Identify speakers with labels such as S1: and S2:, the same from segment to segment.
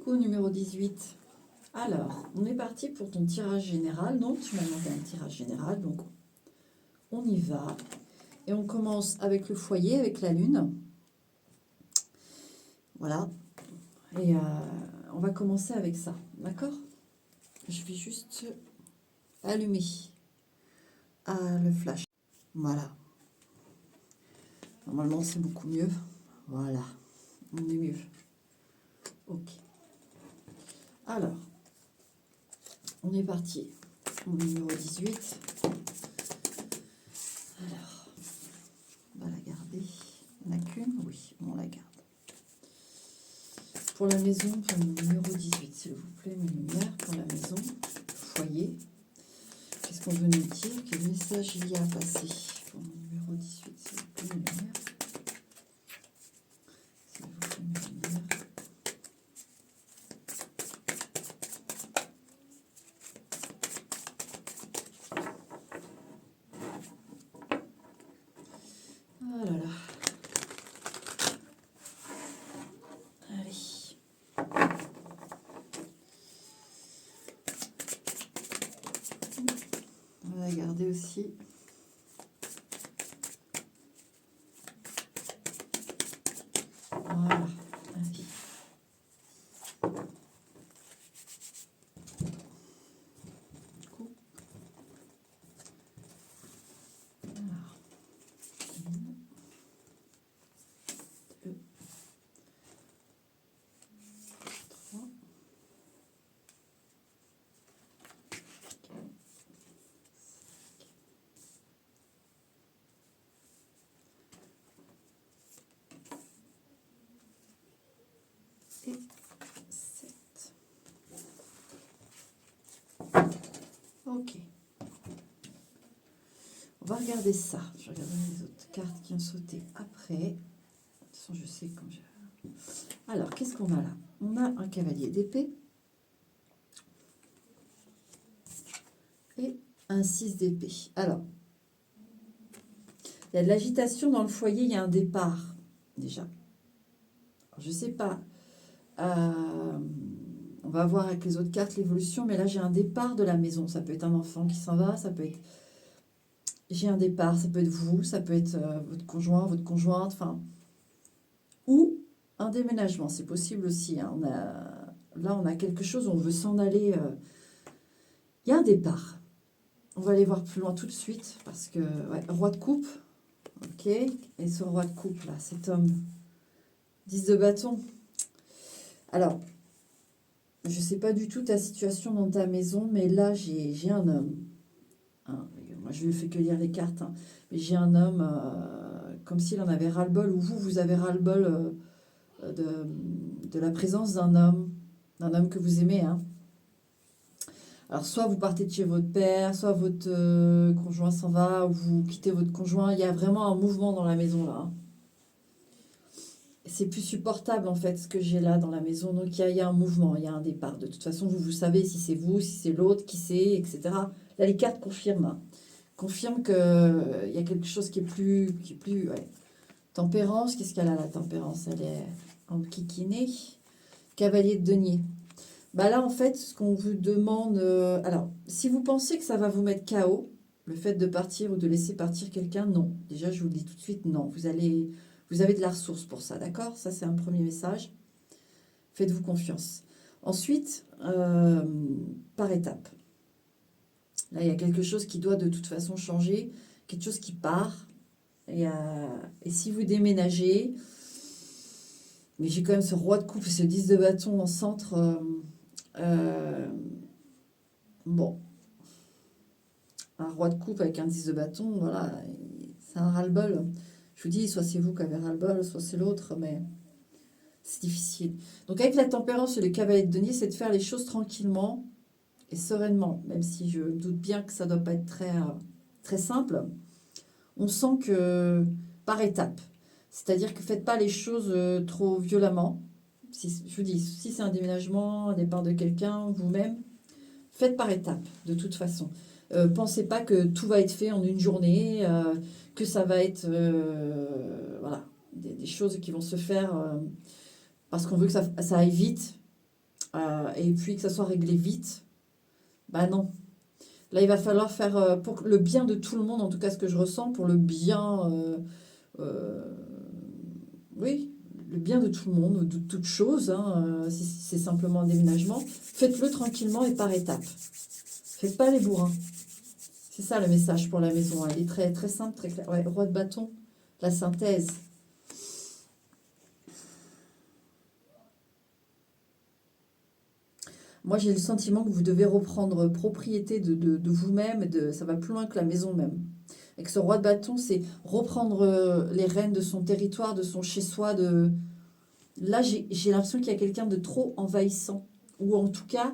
S1: Coucou numéro 18. Alors, on est parti pour ton tirage général. Donc, tu m'as demandé un tirage général. Donc, on y va. Et on commence avec le foyer, avec la lune. Voilà. Et on va commencer avec ça. D'accord? Je vais juste allumer le flash. Voilà. Normalement, c'est beaucoup mieux. Voilà. On est mieux. Ok. Alors, on est parti. Au numéro 18. Alors, on va la garder. Il n'y en a qu'une? Oui, on la garde. Pour la maison, pour le numéro 18, s'il vous plaît, mes lumières, pour la maison, foyer. Qu'est-ce qu'on veut nous dire? Quel message il y a à passer? Pour le numéro 18, s'il vous plaît, mes lumières. S'il vous plaît, mes lumières. Oh là là. Allez. On va la garder aussi. Voilà. Allez. Coupe. Alors. 1, 2, 3. Et 7. Ok. On va regarder ça. Je regarde les autres cartes qui ont sauté après. De toute façon, je sais quand je... Alors, qu'est-ce qu'on a là? On a un cavalier d'épée. Et un 6 d'épée. Alors, il y a de l'agitation dans le foyer, il y a un départ, déjà. Alors, je ne sais pas. On va voir avec les autres cartes l'évolution, mais là, j'ai un départ de la maison. Ça peut être un enfant qui s'en va, ça peut être... J'ai un départ, ça peut être vous, ça peut être votre conjoint, votre conjointe, enfin... Ou un déménagement, c'est possible aussi. Hein. Là, on a quelque chose, on veut s'en aller. Il y a un départ. On va aller voir plus loin tout de suite, parce que... Ouais, roi de coupe. Ok, et ce roi de coupe là, cet homme, 10 de bâton. Alors, je ne sais pas du tout ta situation dans ta maison, mais là, j'ai un homme. Hein, moi, je ne fais que lire les cartes, hein, mais j'ai un homme comme s'il en avait ras-le-bol, ou vous avez ras-le-bol de la présence d'un homme que vous aimez. Hein. Alors, soit vous partez de chez votre père, soit votre conjoint s'en va, ou vous quittez votre conjoint. Il y a vraiment un mouvement dans la maison, là. Hein. C'est plus supportable, en fait, ce que j'ai là dans la maison. Donc, il y a un mouvement, il y a un départ. De toute façon, vous savez si c'est vous, si c'est l'autre, qui c'est, etc. Là, les cartes confirment. Hein. Confirment qu'il y a quelque chose qui est plus ouais. Tempérance, qu'est-ce qu'elle a, la tempérance? Elle est en kikiné. Cavalier de denier. Bah là, en fait, ce qu'on vous demande... alors, si vous pensez que ça va vous mettre KO, le fait de partir ou de laisser partir quelqu'un, non. Déjà, je vous le dis tout de suite, non. Vous avez de la ressource pour ça, d'accord? Ça, c'est un premier message. Faites-vous confiance. Ensuite, par étapes. Là, il y a quelque chose qui doit de toute façon changer, quelque chose qui part. Et si vous déménagez... Mais j'ai quand même ce roi de coupe et ce 10 de bâton en centre... bon, un roi de coupe avec un 10 de bâton, voilà, c'est un ras-le-bol. Je vous dis, soit c'est vous qui avez ras-le-bol, soit c'est l'autre, mais c'est difficile. Donc avec la tempérance et le cavalier de denier, c'est de faire les choses tranquillement et sereinement, même si je doute bien que ça ne doit pas être très simple. On sent que par étapes, c'est-à-dire que faites pas les choses trop violemment. Je vous dis, si c'est un déménagement, un départ de quelqu'un, vous-même, faites par étapes, de toute façon. Pensez pas que tout va être fait en une journée, que ça va être voilà, des choses qui vont se faire parce qu'on veut que ça aille vite. et puis que ça soit réglé vite. Bah non. Là, il va falloir faire pour le bien de tout le monde, en tout cas ce que je ressens, pour le bien, euh, oui, le bien de tout le monde, de toute chose, hein, si c'est simplement un déménagement. Faites-le tranquillement et par étapes. Faites pas les bourrins. C'est ça le message pour la maison. Elle est très, très simple, très claire. Ouais, roi de bâton, la synthèse. Moi, j'ai le sentiment que vous devez reprendre propriété de vous-même. Ça va plus loin que la maison même. Avec ce roi de bâton, c'est reprendre les rênes de son territoire, de son chez-soi. Là, j'ai l'impression qu'il y a quelqu'un de trop envahissant. Ou en tout cas,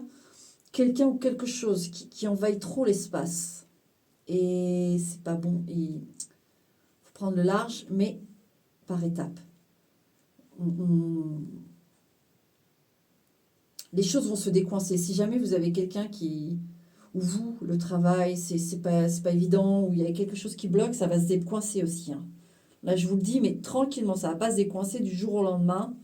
S1: quelqu'un ou quelque chose qui envahit trop l'espace. Et c'est pas bon. Il faut prendre le large, mais par étapes. Les choses vont se décoincer. Si jamais vous avez quelqu'un ou vous, le travail, c'est pas évident, ou il y a quelque chose qui bloque, ça va se décoincer aussi. Hein. Là, je vous le dis, mais tranquillement, ça va pas se décoincer du jour au lendemain.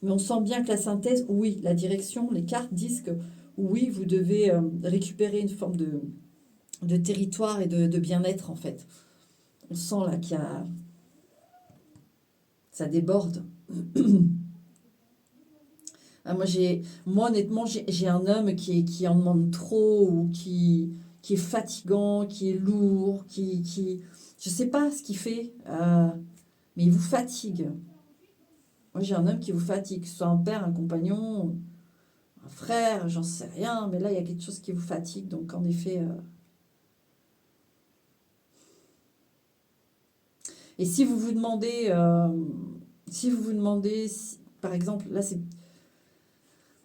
S1: Mais on sent bien que la synthèse, oui, la direction, les cartes disent que oui, vous devez récupérer une forme de territoire et de bien-être, en fait. On sent là qu'il y a... Ça déborde. Ah, moi, honnêtement, j'ai un homme qui en demande trop ou qui est fatigant, qui est lourd, je sais pas ce qu'il fait, mais il vous fatigue. Moi, j'ai un homme qui vous fatigue, que ce soit un père, un compagnon, un frère, j'en sais rien, mais là, il y a quelque chose qui vous fatigue. Donc, en effet, et par exemple, là, c'est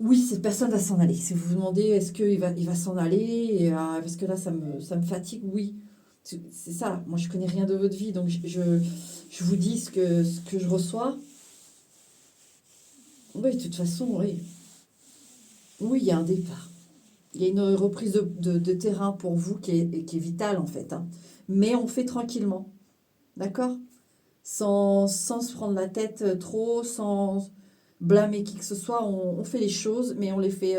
S1: oui, cette personne va s'en aller. Si vous vous demandez est-ce il va s'en aller, parce que là, ça me fatigue, oui. C'est ça. Moi, je connais rien de votre vie, donc je vous dis ce que je reçois. Oui, de toute façon, oui. Oui, il y a un départ. Il y a une reprise de terrain pour vous qui est vitale, en fait. Hein. Mais on fait tranquillement. D'accord? Sans se prendre la tête trop, sans blâmer qui que ce soit. On fait les choses, mais on les fait...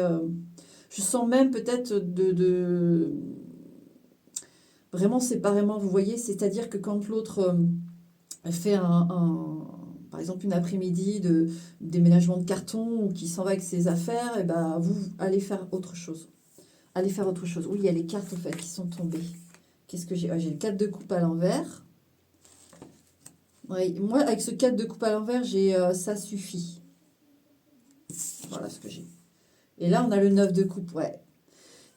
S1: je sens même peut-être vraiment séparément, vous voyez, c'est-à-dire que quand l'autre fait par exemple une après-midi de déménagement de carton ou qui s'en va avec ses affaires, et ben vous allez faire autre chose. Allez faire autre chose. Oui, il y a les cartes en fait qui sont tombées. Qu'est-ce que j'ai? J'ai le 4 de coupe à l'envers. Oui, moi avec ce 4 de coupe à l'envers, j'ai ça suffit. Voilà ce que j'ai. Et là, on a le 9 de coupe, ouais.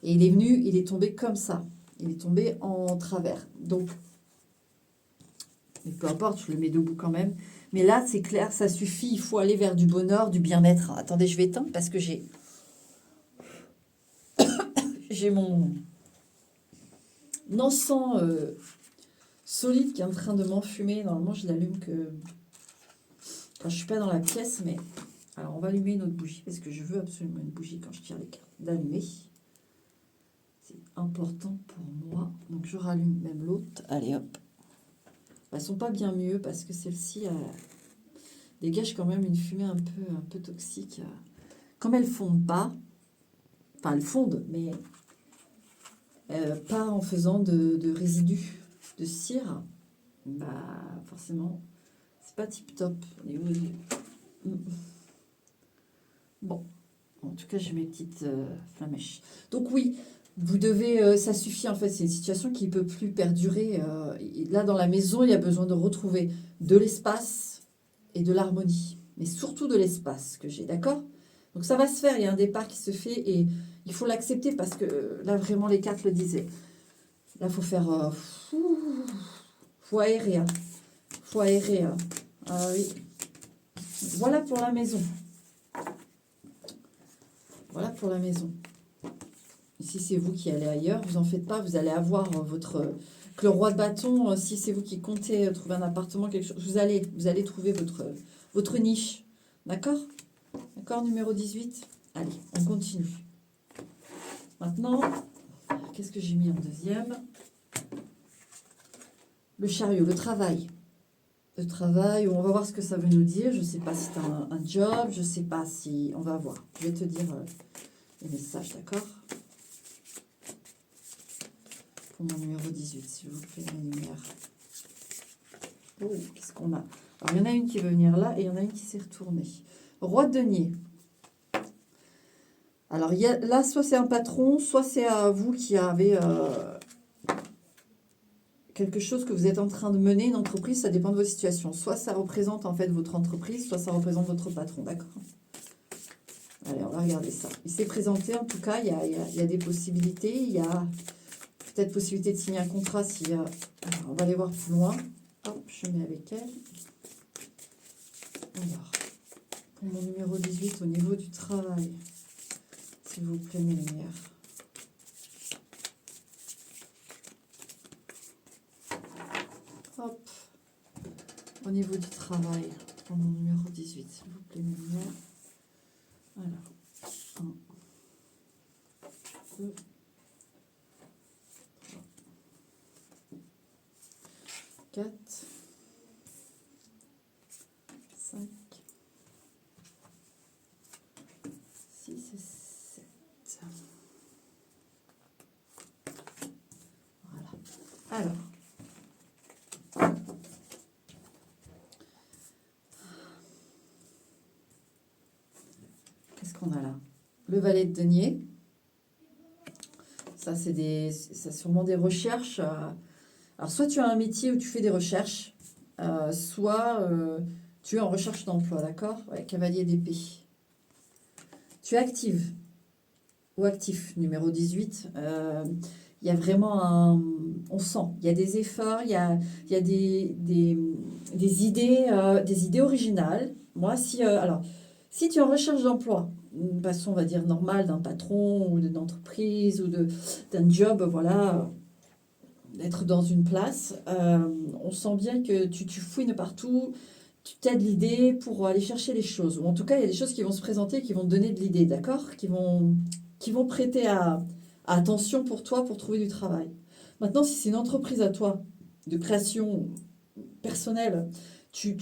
S1: Et il est tombé comme ça. Il est tombé en travers. Donc, mais peu importe, je le mets debout quand même. Mais là, c'est clair, ça suffit. Il faut aller vers du bonheur, du bien-être. Attendez, je vais éteindre parce que j'ai mon encens solide qui est en train de m'enfumer. Normalement, je l'allume que quand je suis pas dans la pièce. Mais alors, on va allumer une autre bougie parce que je veux absolument une bougie quand je tire les cartes d'allumer. C'est important pour moi. Donc, je rallume même l'autre. Allez, hop. Elles sont pas bien mieux parce que celle-ci dégage quand même une fumée un peu toxique. Comme elles fondent pas, enfin elles fondent, mais pas en faisant de résidus de cire, bah forcément, c'est pas tip top. Bon, en tout cas, j'ai mes petites flamèches. Donc oui, vous devez, ça suffit en fait, c'est une situation qui ne peut plus perdurer. Là, dans la maison, il y a besoin de retrouver de l'espace et de l'harmonie, mais surtout de l'espace que j'ai, d'accord? Donc ça va se faire, il y a un départ qui se fait et il faut l'accepter parce que là, vraiment, les cartes le disaient. Là, il faut faire... faut aérer, hein. Faut aérer. Hein. Ah oui. Voilà pour la maison. Voilà pour la maison. Si c'est vous qui allez ailleurs, vous en faites pas, vous allez avoir que le roi de bâton, si c'est vous qui comptez trouver un appartement, quelque chose, vous allez trouver votre niche. D'accord? D'accord, numéro 18. Allez, on continue. Maintenant, qu'est-ce que j'ai mis en deuxième? Le chariot, le travail. de travail, on va voir ce que ça veut nous dire. Je ne sais pas si tu as un job, je ne sais pas si... On va voir. Je vais te dire les messages, d'accord? Pour mon numéro 18, s'il vous plaît, la lumière. Oh, qu'est-ce qu'on a? Alors, il y en a une qui veut venir là et il y en a une qui s'est retournée. Roi de denier. Alors, là, soit c'est un patron, soit c'est à vous qui avez quelque chose que vous êtes en train de mener, une entreprise, ça dépend de votre situation. Soit ça représente en fait votre entreprise, soit ça représente votre patron, d'accord? Allez, on va regarder ça. Il s'est présenté, en tout cas, il y a des possibilités. Il y a peut-être possibilité de signer un contrat si... alors, on va aller voir plus loin. Hop, je mets avec elle. Alors, pour mon numéro 18, au niveau du travail, s'il vous plaît, mes lumières. Hop. Au niveau du travail, pour mon numéro 18, s'il vous plaît, mes lumières. Alors, 1, 2, 3, 4, 5, 6 et 7. Voilà. Alors, qu'est-ce qu'on a là? Le valet de denier. Ça, c'est sûrement des recherches. Alors, soit tu as un métier où tu fais des recherches, soit tu es en recherche d'emploi, d'accord? Ouais, cavalier d'épée. Tu es active ou actif, numéro 18. Il y a vraiment un... On sent, il y a des efforts, il y a des idées originales. Moi, si tu es en recherche d'emploi, une façon, on va dire, normale d'un patron ou d'une entreprise ou d'un job, voilà, d'être dans une place, on sent bien que tu fouines partout, tu as de l'idée pour aller chercher les choses. Ou en tout cas, il y a des choses qui vont se présenter, qui vont te donner de l'idée, d'accord? Qui vont prêter à attention pour toi pour trouver du travail. Maintenant, si c'est une entreprise à toi, de création personnelle, tu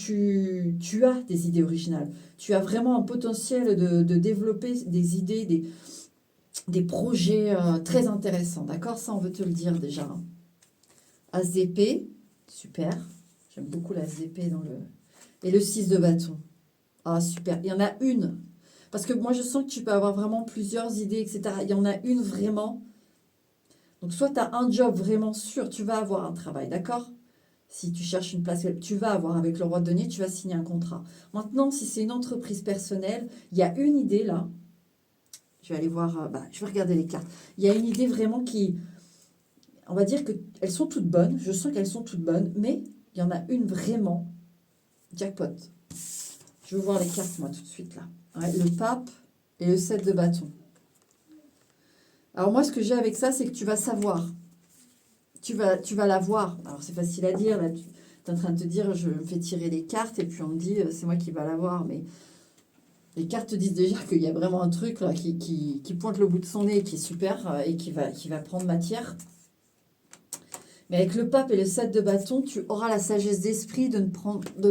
S1: as des idées originales. Tu as vraiment un potentiel de développer des idées, des projets très intéressants, d'accord? Ça, on veut te le dire déjà. Hein. As d'épée, super. J'aime beaucoup l'as d'épée dans le... Et le 6 de bâton. Ah, super. Il y en a une. Parce que moi, je sens que tu peux avoir vraiment plusieurs idées, etc. Il y en a une vraiment. Donc, soit tu as un job vraiment sûr, tu vas avoir un travail, d'accord? Si tu cherches une place, tu vas avoir avec le roi de denier, tu vas signer un contrat. Maintenant, si c'est une entreprise personnelle, il y a une idée là. Je vais aller voir, je vais regarder les cartes. Il y a une idée vraiment qui, on va dire qu'elles sont toutes bonnes. Je sens qu'elles sont toutes bonnes, mais il y en a une vraiment jackpot. Je veux voir les cartes, moi, tout de suite, là. Ouais, le pape et le 7 de bâton. Alors, moi, ce que j'ai avec ça, c'est que tu vas savoir. Tu vas la voir. Alors, c'est facile à dire. Là, tu es en train de te dire, je me fais tirer les cartes et puis on me dit, c'est moi qui va la voir. Mais les cartes te disent déjà qu'il y a vraiment un truc là, qui pointe le bout de son nez, qui est super et qui va prendre matière. Mais avec le pape et le 7 de bâton, tu auras la sagesse d'esprit de ne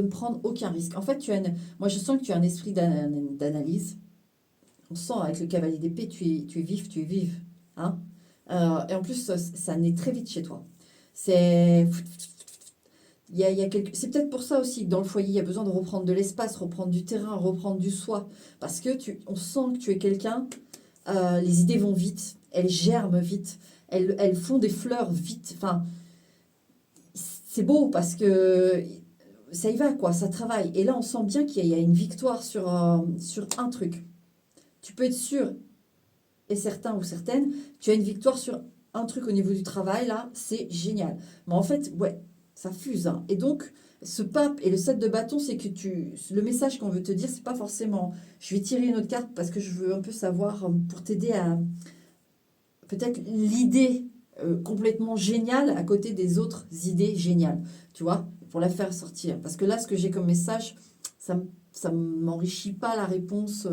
S1: prendre aucun risque. En fait, moi je sens que tu as un esprit d'analyse. On sent avec le cavalier d'épée, tu es vif, tu es vive. Hein. Et en plus, ça naît très vite chez toi. C'est c'est peut-être pour ça aussi que dans le foyer, il y a besoin de reprendre de l'espace, reprendre du terrain, reprendre du soi. Parce que on sent que tu es quelqu'un, les idées vont vite, elles germent vite, elles font des fleurs vite. Enfin, c'est beau parce que ça y va, quoi, ça travaille. Et là, on sent bien qu'il y a une victoire sur un truc. Tu peux être sûr et certain ou certaine, tu as une victoire sur un truc au niveau du travail, là, c'est génial. Mais en fait, ouais, ça fuse. Hein. Et donc, ce pape et le 7 de bâton, c'est que le message qu'on veut te dire, c'est pas forcément... Je vais tirer une autre carte parce que je veux un peu savoir, pour t'aider à... Peut-être l'idée complètement géniale à côté des autres idées géniales, tu vois, pour la faire sortir. Parce que là, ce que j'ai comme message, ça ne m'enrichit pas la réponse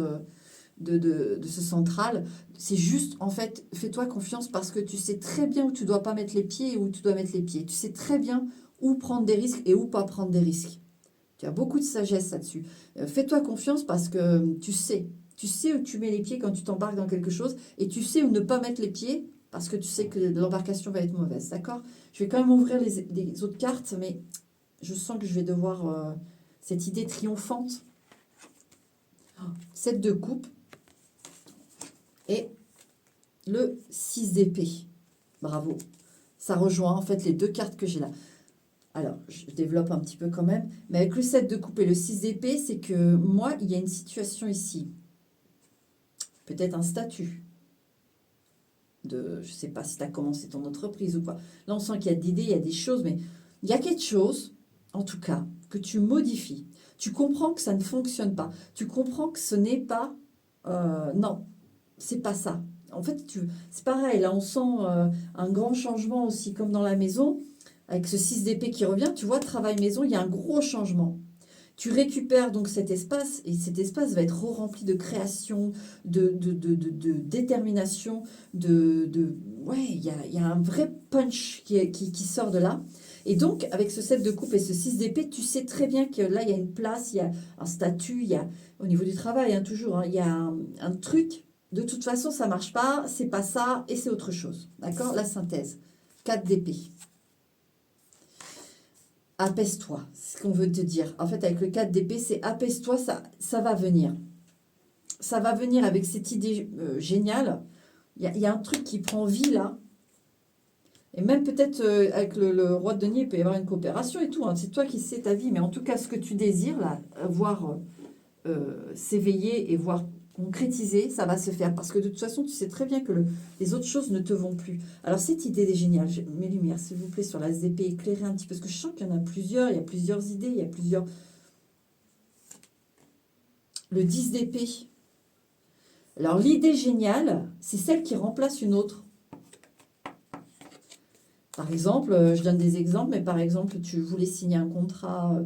S1: de ce central. C'est juste, en fait, fais-toi confiance parce que tu sais très bien où tu dois pas mettre les pieds et où tu dois mettre les pieds. Tu sais très bien où prendre des risques et où pas prendre des risques. Tu as beaucoup de sagesse là-dessus. Fais-toi confiance parce que tu sais. Tu sais où tu mets les pieds quand tu t'embarques dans quelque chose et tu sais où ne pas mettre les pieds parce que tu sais que l'embarcation va être mauvaise. D'accord? Je vais quand même ouvrir les autres cartes, mais je sens que je vais devoir... cette idée triomphante. 7 de coupe et le 6 d'épée. Bravo. Ça rejoint en fait les deux cartes que j'ai là. Alors, je développe un petit peu quand même. Mais avec le 7 de coupe et le 6 d'épée, c'est que moi, il y a une situation ici. Peut-être un statut. Je ne sais pas si tu as commencé ton entreprise ou quoi. Là, on sent qu'il y a d'idées, il y a des choses, mais il y a quelque chose, en tout cas, que tu modifies. Tu comprends que ça ne fonctionne pas. Tu comprends que ce n'est pas... non, c'est pas ça. En fait, c'est pareil. Là, on sent un grand changement aussi, comme dans la maison. Avec ce 6 d'épée qui revient, tu vois, travail maison, il y a un gros changement. Tu récupères donc cet espace et cet espace va être rempli de création, de détermination, ouais, il y a un vrai punch qui sort de là. Et donc, avec ce 7 de coupe et ce 6 d'épée, tu sais très bien que là, il y a une place, il y a un statut, il y a, au niveau du travail, hein, toujours, hein, il y a un truc. De toute façon, ça marche pas, c'est pas ça et c'est autre chose. D'accord? La synthèse. 4 d'épée. Apaise-toi, c'est ce qu'on veut te dire. En fait, avec le 4 d'épée, c'est apaise-toi, ça va venir. Ça va venir avec cette idée géniale. Il y a un truc qui prend vie là. Et même peut-être avec le roi de denier, il peut y avoir une coopération et tout. Hein. C'est toi qui sais ta vie. Mais en tout cas, ce que tu désires, là, voir s'éveiller et voir concrétiser, ça va se faire. Parce que de toute façon, tu sais très bien que les autres choses ne te vont plus. Alors, cette idée est géniale. Mes lumières, s'il vous plaît, sur la d'épée, éclairez un petit peu. Parce que je sens qu'il y en a plusieurs. Il y a plusieurs idées. Il y a plusieurs... Le 10 d'épée. Alors, l'idée géniale, c'est celle qui remplace une autre. Par exemple, je donne des exemples, mais par exemple, tu voulais signer un contrat,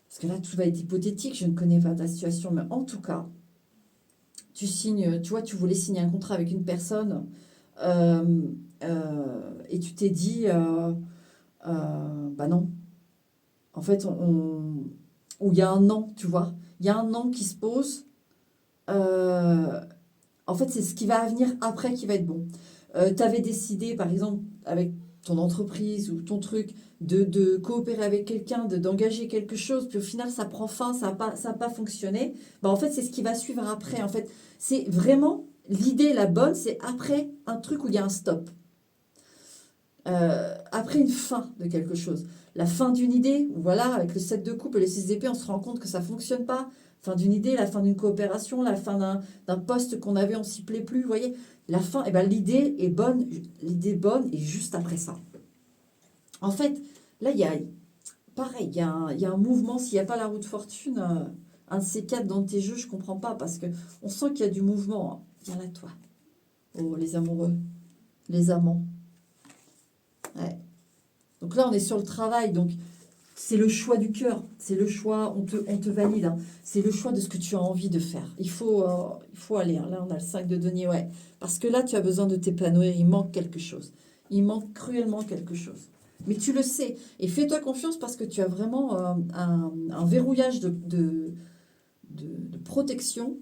S1: parce que là, tout va être hypothétique, je ne connais pas ta situation, mais en tout cas, tu signes, tu vois, tu voulais signer un contrat avec une personne, et tu t'es dit, bah non, en fait, ou il y a un non, tu vois, il y a un non qui se pose, en fait, c'est ce qui va venir après qui va être bon. Tu avais décidé, par exemple, avec ton entreprise ou ton truc, de coopérer avec quelqu'un, d'engager quelque chose, puis au final, ça prend fin, ça a pas fonctionné. Bah, en fait, c'est ce qui va suivre après. En fait, c'est vraiment l'idée, la bonne, c'est après un truc où il y a un stop. Après une fin de quelque chose. La fin d'une idée, voilà, avec le 7 de coupe et le 6 d'épée, on se rend compte que ça ne fonctionne pas. Fin d'une idée, la fin d'une coopération, la fin d'un poste qu'on avait, on s'y plaît plus. Vous voyez, la fin, eh ben, l'idée bonne est juste après ça. En fait, là, il y a, pareil, il y a un mouvement. S'il n'y a pas la roue de fortune, un de ces quatre dans tes jeux, je ne comprends pas parce que on sent qu'il y a du mouvement. Viens là, toi. Oh, les amoureux, les amants. Ouais. Donc là, on est sur le travail. Donc, c'est le choix du cœur. C'est le choix, on te valide. Hein. C'est le choix de ce que tu as envie de faire. Il faut aller. Hein. Là, on a le 5 de denier. Ouais. Parce que là, tu as besoin de t'épanouir. Il manque quelque chose. Il manque cruellement quelque chose. Mais tu le sais. Et fais-toi confiance parce que tu as vraiment un verrouillage de protection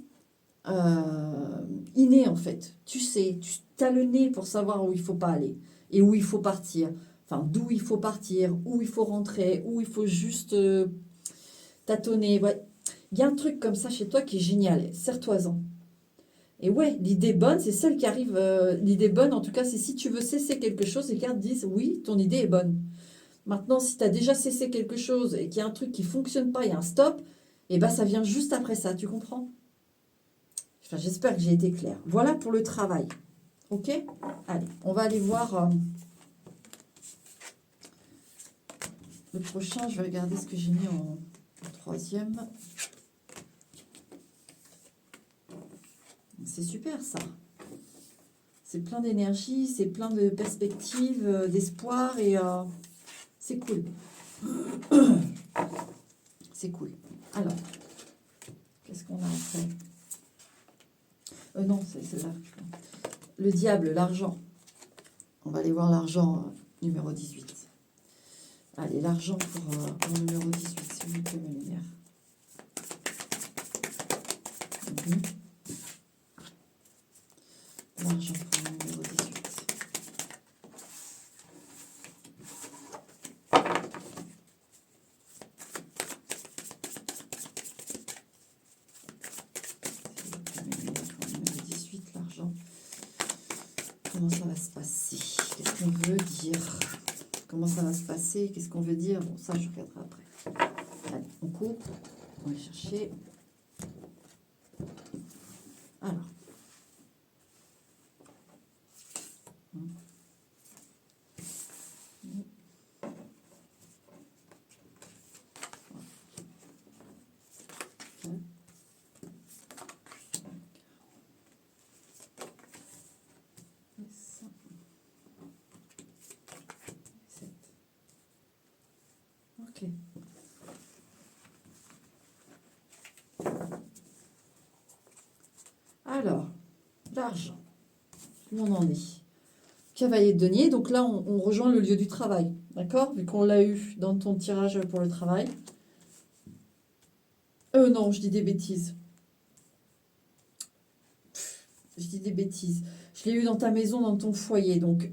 S1: inné, en fait. Tu sais, tu as le nez pour savoir où il ne faut pas aller et où il faut partir. Enfin, d'où il faut partir, où il faut rentrer, où il faut juste tâtonner. Ouais. Il y a un truc comme ça chez toi qui est génial. Serre-toi-en. Et ouais, l'idée bonne, c'est celle qui arrive. L'idée bonne, en tout cas, c'est si tu veux cesser quelque chose, les cartes disent oui, ton idée est bonne. Maintenant, si tu as déjà cessé quelque chose et qu'il y a un truc qui ne fonctionne pas, il y a un stop, et ben ça vient juste après ça, tu comprends? Enfin, j'espère que j'ai été claire. Voilà pour le travail. Ok? Allez, on va aller voir le prochain. Je vais regarder ce que j'ai mis en troisième. C'est super ça. C'est plein d'énergie, c'est plein de perspectives, d'espoir et c'est cool. C'est cool. Alors, qu'est-ce qu'on a après? Non, c'est là. Le diable, l'argent. On va aller voir l'argent numéro 18. Allez, l'argent pour mon numéro 18, s'il vous plaît, ma lumière. Mhm. L'argent pour mon numéro 18. Numéro 18, l'argent. Comment ça va se passer? Qu'est-ce qu'on veut dire? Comment ça va se passer? Qu'est-ce qu'on veut dire? Bon, ça, je regarderai après. Allez, on coupe. On va chercher. Alors. Ok. Alors, l'argent. Où on en est? Cavalier de denier. Donc là, on rejoint le lieu du travail. D'accord? Vu qu'on l'a eu dans ton tirage pour le travail. Non, je dis des bêtises. Je dis des bêtises. Je l'ai eu dans ta maison, dans ton foyer. Donc,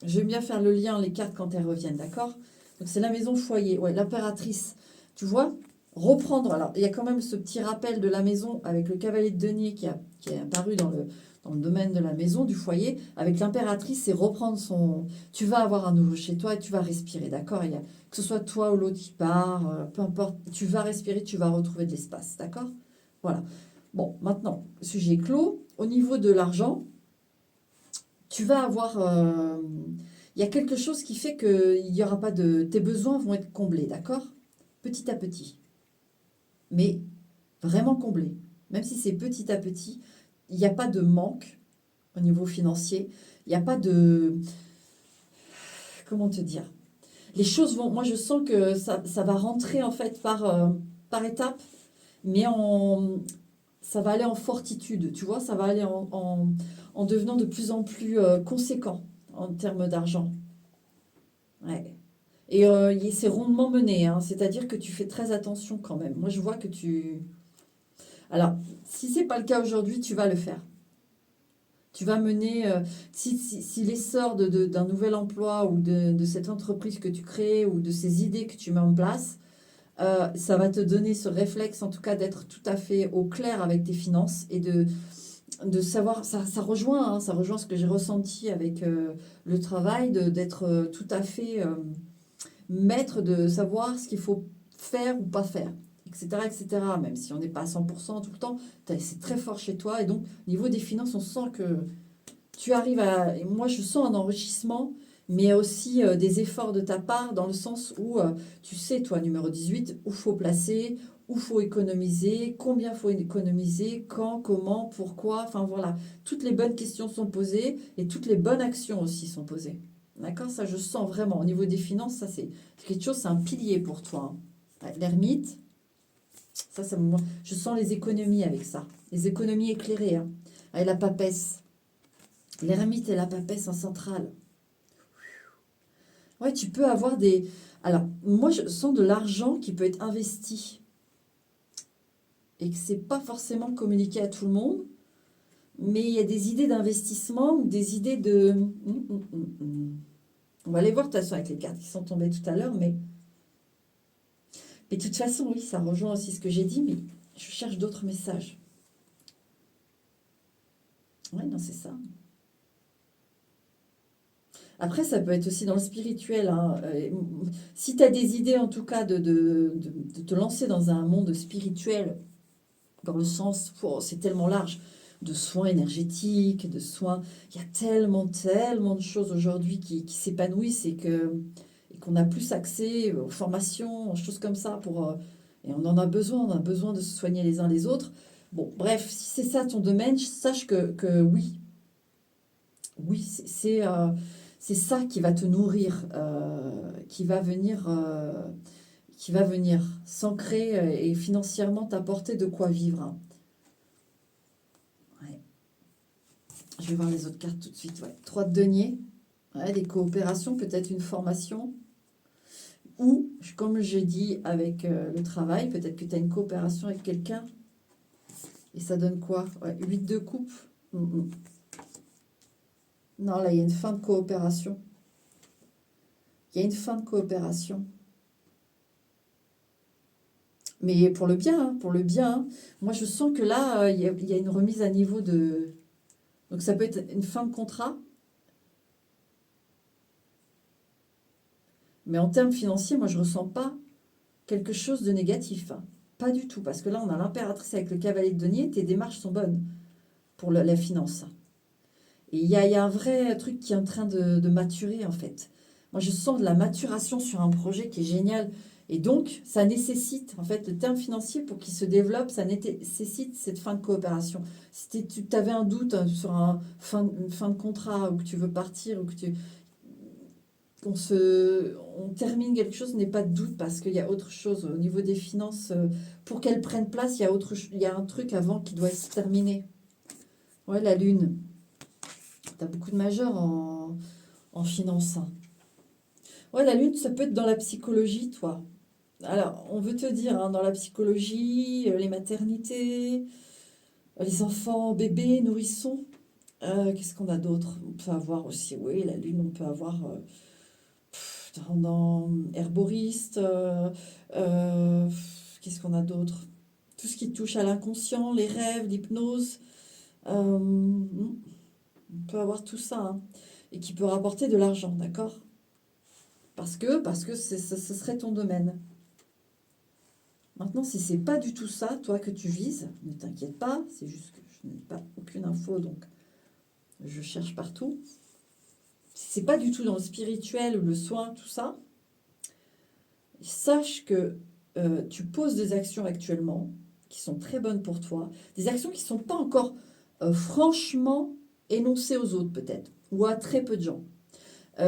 S1: j'aime bien faire le lien, les cartes, quand elles reviennent. D'accord? Donc, c'est la maison foyer. Ouais, l'impératrice. Tu vois? Reprendre. Alors, il y a quand même ce petit rappel de la maison avec le cavalier de denier qui est apparu dans le domaine de la maison, du foyer. Avec l'impératrice, c'est reprendre son... Tu vas avoir un nouveau chez toi et tu vas respirer. D'accord? Que ce soit toi ou l'autre qui part, peu importe. Tu vas respirer, tu vas retrouver de l'espace. D'accord? Voilà. Bon, maintenant, sujet clos. Au niveau de l'argent, tu vas avoir... il y a quelque chose qui fait qu'il n'y aura pas de... Tes besoins vont être comblés, d'accord? Petit à petit. Mais vraiment comblés. Même si c'est petit à petit, il n'y a pas de manque au niveau financier. Il n'y a pas de... Comment te dire? Les choses vont... Moi, je sens que ça va rentrer, en fait, par étapes, mais ça va aller en fortitude, tu vois, ça va aller en devenant de plus en plus conséquent en termes d'argent. Ouais. Et c'est rondement mené, hein, c'est-à-dire que tu fais très attention quand même. Moi, je vois que tu... Alors, si c'est pas le cas aujourd'hui, tu vas le faire. Tu vas mener, si l'essor d'un nouvel emploi ou de cette entreprise que tu crées ou de ces idées que tu mets en place, ça va te donner ce réflexe, en tout cas, d'être tout à fait au clair avec tes finances et de savoir, ça rejoint ce que j'ai ressenti avec le travail, d'être tout à fait maître de savoir ce qu'il faut faire ou pas faire, etc., etc. Même si on n'est pas à 100% tout le temps, c'est très fort chez toi. Et donc, au niveau des finances, on sent que tu arrives à... Et moi, je sens un enrichissement, mais aussi des efforts de ta part, dans le sens où, tu sais, toi, numéro 18, où faut placer, où faut économiser, combien faut économiser, quand, comment, pourquoi, enfin voilà. Toutes les bonnes questions sont posées et toutes les bonnes actions aussi sont posées. D'accord? Ça, je sens vraiment. Au niveau des finances, ça, c'est quelque chose, c'est un pilier pour toi, hein. Ouais, l'ermite, moi, je sens les économies avec ça. Les économies éclairées, hein. Avec la papesse. L'ermite et la papesse en centrale. Ouais, tu peux avoir des... Alors, moi, je sens de l'argent qui peut être investi et que c'est pas forcément communiqué à tout le monde, mais il y a des idées d'investissement ou des idées de... On va aller voir de toute façon avec les cartes qui sont tombées tout à l'heure, mais de toute façon, oui, ça rejoint aussi ce que j'ai dit, mais je cherche d'autres messages. Ouais, non, c'est ça. Après, ça peut être aussi dans le spirituel, hein. Si tu as des idées, en tout cas, de te lancer dans un monde spirituel, dans le sens, oh, c'est tellement large, de soins énergétiques, de soins. Il y a tellement, tellement de choses aujourd'hui qui s'épanouissent et qu'on a plus accès aux formations, aux choses comme ça. Et on a besoin de se soigner les uns les autres. Bon, bref, si c'est ça ton domaine, sache que oui, oui, c'est ça qui va te nourrir, qui va venir s'ancrer et financièrement t'apporter de quoi vivre, hein. Ouais. Je vais voir les autres cartes tout de suite. Ouais. 3 de denier, ouais, des coopérations, peut-être une formation. Ou, comme j'ai dit avec le travail, peut-être que tu as une coopération avec quelqu'un. Et ça donne quoi? Ouais, 8 de coupe. Non, là, il y a une fin de coopération. Il y a une fin de coopération. Mais pour le bien, hein, pour le bien. Hein. Moi, je sens que là, il y a une remise à niveau de... Donc, ça peut être une fin de contrat. Mais en termes financiers, moi, je ne ressens pas quelque chose de négatif. Hein. Pas du tout. Parce que là, on a l'impératrice avec le cavalier de denier. Tes démarches sont bonnes pour la finance. Et il y a un vrai truc qui est en train de maturer, en fait. Moi, je sens de la maturation sur un projet qui est génial. Et donc, ça nécessite, en fait, le terme financier, pour qu'il se développe, ça nécessite cette fin de coopération. Si tu avais un doute sur une fin de contrat, ou que tu veux partir, ou que on termine quelque chose, n'aie pas de doute, parce qu'il y a autre chose au niveau des finances. Pour qu'elles prennent place, il y a un truc avant qui doit se terminer. Ouais, la lune. Tu as beaucoup de majeurs en finance. Ouais, la lune, ça peut être dans la psychologie, toi. Alors, on veut te dire, hein, dans la psychologie, les maternités, les enfants, bébés, nourrissons. Qu'est-ce qu'on a d'autre? On peut avoir aussi, oui, la lune, on peut avoir dans herboriste. Qu'est-ce qu'on a d'autre? Tout ce qui touche à l'inconscient, les rêves, l'hypnose. On peut avoir tout ça, hein, et qui peut rapporter de l'argent, d'accord? Parce que ce serait ton domaine. Maintenant, si c'est pas du tout ça, toi, que tu vises, ne t'inquiète pas, c'est juste que je n'ai pas aucune info, donc je cherche partout. Si c'est pas du tout dans le spirituel ou le soin, tout ça, sache que tu poses des actions actuellement qui sont très bonnes pour toi, des actions qui ne sont pas encore franchement énoncées aux autres peut-être, ou à très peu de gens.